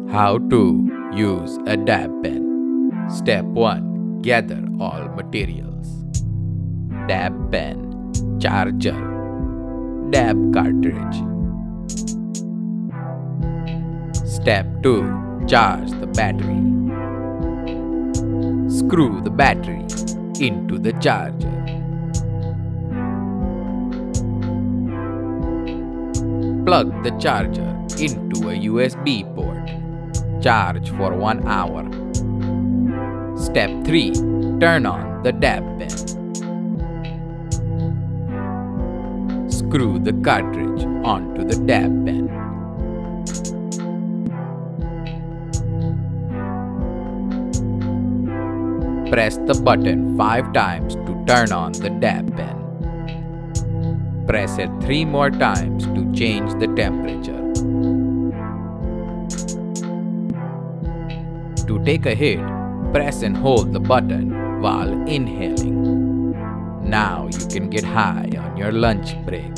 How to use a dab pen. Step 1. Gather all materials. Dab pen, charger, dab cartridge. Step 2. Charge the battery. Screw the battery into the charger. Plug the charger into a USB port. Charge for 1 hour. Step 3. Turn on the dab pen. Screw the cartridge onto the dab pen. Press the button 5 times to turn on the dab pen. Press it 3 more times to change the temperature. To take a hit, press and hold the button while inhaling. Now you can get high on your lunch break.